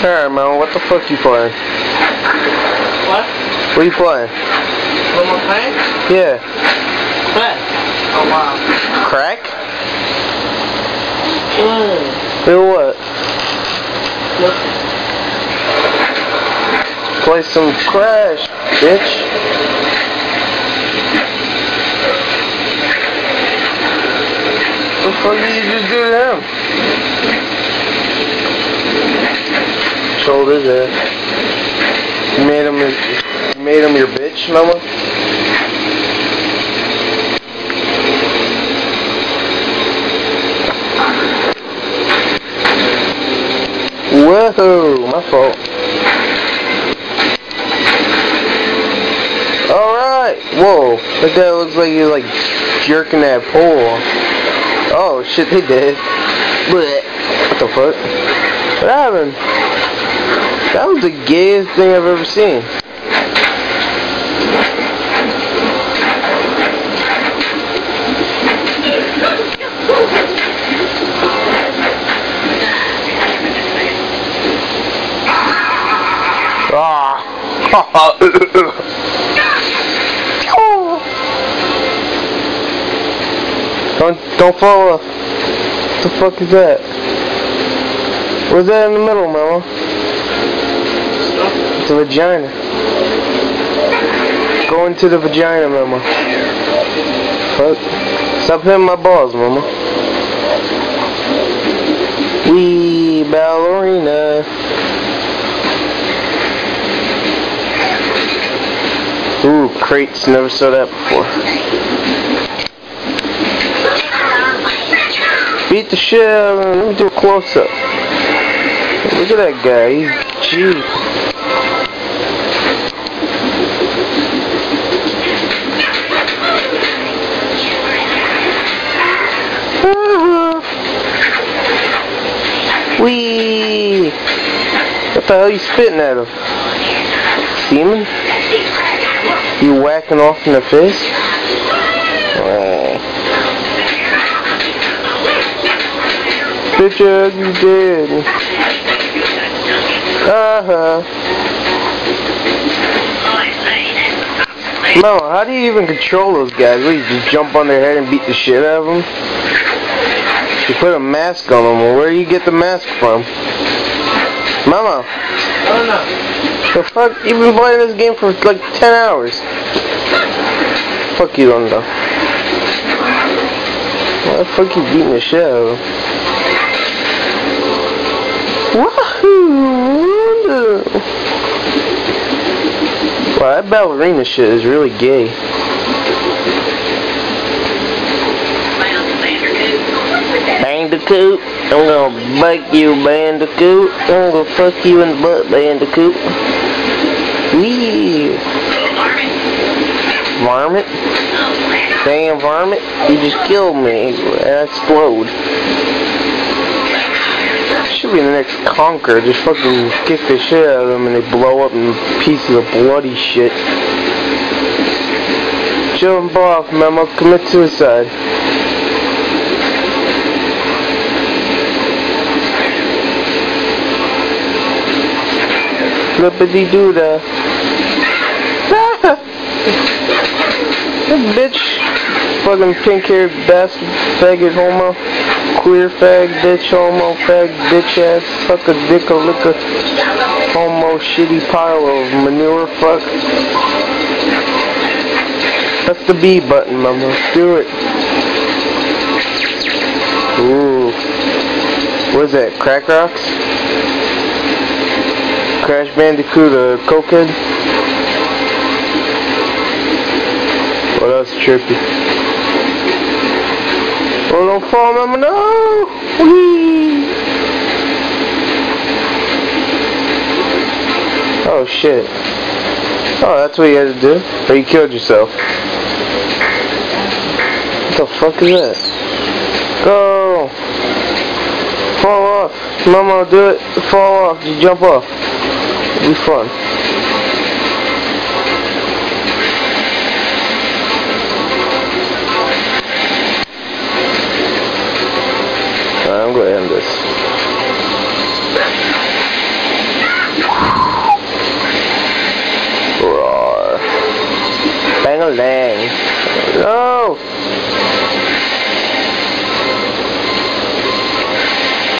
Alright, man, what the fuck you playing? What? What are you playing? What am I playing? Yeah. Crack. Oh, wow. Crack? Ew, what? nothing. Play some Crash, bitch. What the fuck did you just do to him? Sold his ass. You made him your bitch, mama? Whoa, my fault. Alright, whoa, that guy looks like he's like jerking that pole off. Oh shit, they did. Blech. What the fuck? What happened? That was the gayest thing I've ever seen. Ah. Don't fall off. What the fuck is that? What's that in the middle, mama? It's a vagina. Go into the vagina, mama. Fuck. Stop hitting my balls, mama. Wee ballerina. Ooh, crates. Never saw that before. Beat the shit out of him. Let me do a close-up. Look at that guy. He's cheap. Wee! What the hell are you spitting at him? Semen? You whacking off in the face? Bitch ass, you dead. Mama, how do you even control those guys? What, you just jump on their head and beat the shit out of them? You put a mask on them. Well, where do you get the mask from? Mama. Oh, no. The fuck? You've been playing this game for like 10 hours. Fuck you don't know. Why the fuck you beating the shit out of them? Wahoo! Wow, that ballerina shit is really gay. Bandicoot, I'm gonna bake you, Bandicoot. I'm gonna fuck you in the butt, Bandicoot. Wee! Varmint? Damn varmint, you just killed me and I explode. Should be the next Conquer. Just fucking kick the shit out of them and they blow up in pieces of bloody shit. Jump off, mama. Commit suicide. Flippity doo da. That bitch. Fucking pink haired bastard. Faggot homo. Queer fag, bitch, homo, fag, bitch ass, suck a dick, a lick a homo, shitty pile of manure, fuck. Press the B button, mama. Do it. Ooh. What is that? Crack Rocks? Crash Bandicoot, cokehead? What else trippy? Oh, don't fall, mama, no! Whee! Oh, shit. Oh, that's what you had to do? Or you killed yourself? What the fuck is that? Go! Fall off. Mama, do it. Fall off. Just jump off. It'll be fun. I'm going to end this. Galing. No!